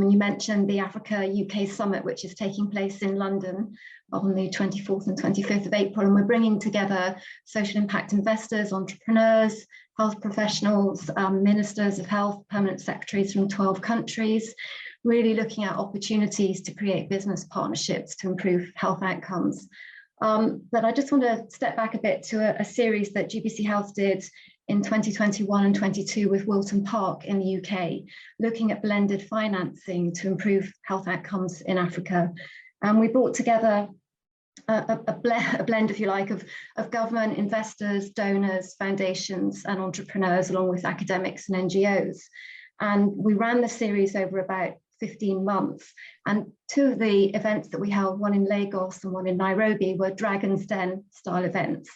You mentioned the Africa UK Summit, which is taking place in London on the 24th and 25th of April. And we're bringing together social impact investors, entrepreneurs, health professionals, ministers of health, permanent secretaries from 12 countries, really looking at opportunities to create business partnerships to improve health outcomes. But I just want to step back a bit to a series that GBC Health did in 2021 and 22 with Wilton Park in the UK, looking at blended financing to improve health outcomes in Africa. And we brought together a blend, if you like, of government, investors, donors, foundations, and entrepreneurs, along with academics and NGOs. And we ran the series over about 15 months. And two of the events that we held, one in Lagos and one in Nairobi, were Dragon's Den style events.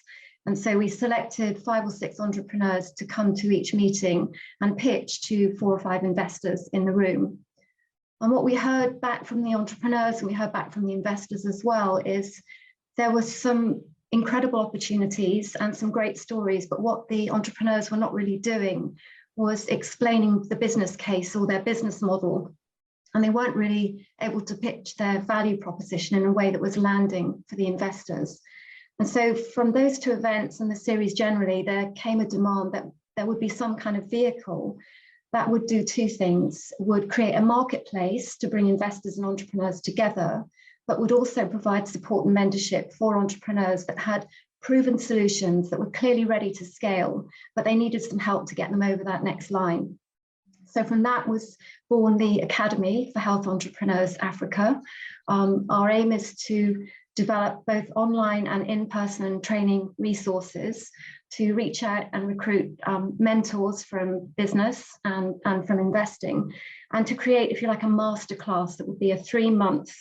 And so we selected 5 or 6 entrepreneurs to come to each meeting and pitch to 4 or 5 investors in the room. And what we heard back from the entrepreneurs, and we heard back from the investors as well, is there was some incredible opportunities and some great stories, but what the entrepreneurs were not really doing was explaining the business case or their business model. And they weren't really able to pitch their value proposition in a way that was landing for the investors. And so from those 2 events and the series generally, there came a demand that there would be some kind of vehicle that would do 2 things, would create a marketplace to bring investors and entrepreneurs together, but would also provide support and mentorship for entrepreneurs that had proven solutions that were clearly ready to scale, but they needed some help to get them over that next line. So from that was born the Academy for Health Entrepreneurs Africa. Our aim is to develop both online and in-person training resources to reach out and recruit mentors from business and from investing, and to create, if you like, a masterclass that would be a 3-month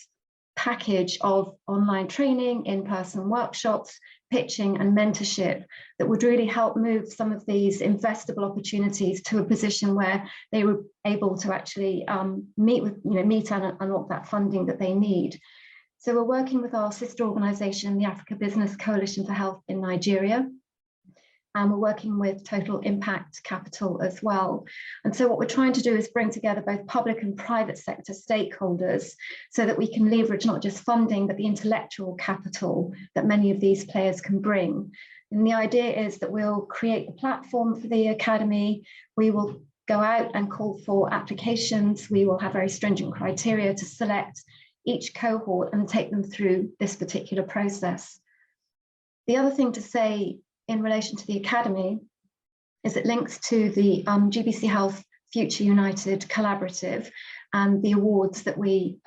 package of online training, in-person workshops, pitching and mentorship that would really help move some of these investable opportunities to a position where they were able to actually meet and unlock that funding that they need. So we're working with our sister organisation, the Africa Business Coalition for Health in Nigeria, and we're working with Total Impact Capital as well. And so what we're trying to do is bring together both public and private sector stakeholders so that we can leverage not just funding, but the intellectual capital that many of these players can bring. And the idea is that we'll create the platform for the Academy. We will go out and call for applications. We will have very stringent criteria to select each cohort and take them through this particular process. The other thing to say in relation to the Academy is it links to the GBC Health Future United Collaborative and the awards that we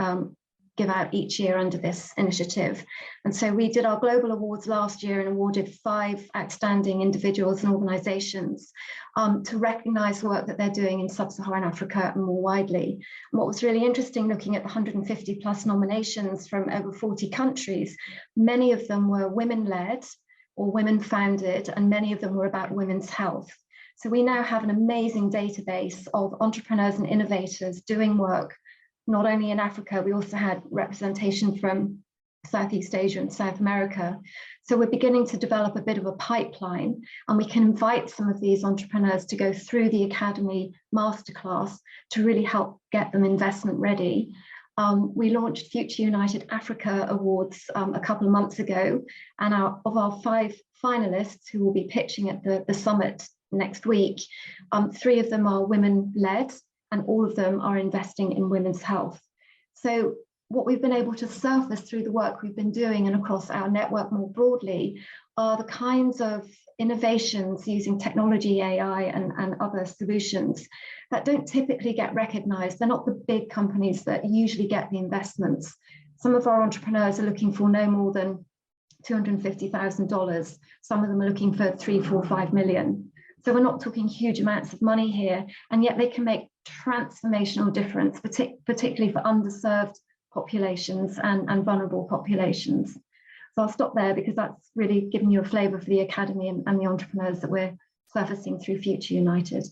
give out each year under this initiative. And so we did our global awards last year and awarded 5 outstanding individuals and organisations to recognise the work that they're doing in sub-Saharan Africa and more widely. And what was really interesting, looking at the 150 plus nominations from over 40 countries, many of them were women-led or women-founded, and many of them were about women's health. So we now have an amazing database of entrepreneurs and innovators doing work not only in Africa, we also had representation from Southeast Asia and South America. So we're beginning to develop a bit of a pipeline, and we can invite some of these entrepreneurs to go through the Academy Masterclass to really help get them investment ready. We launched Future United Africa Awards a couple of months ago, and of our 5 finalists who will be pitching at the summit next week, 3 of them are women-led, and all of them are investing in women's health. So what we've been able to surface through the work we've been doing and across our network more broadly are the kinds of innovations using technology, AI, and other solutions that don't typically get recognized. They're not the big companies that usually get the investments. Some of our entrepreneurs are looking for no more than $250,000. Some of them are looking for 3, 4, 5 million. So we're not talking huge amounts of money here, and yet they can make transformational difference, particularly for underserved populations and vulnerable populations. So I'll stop there because that's really given you a flavour for the Academy and the entrepreneurs that we're surfacing through Future United.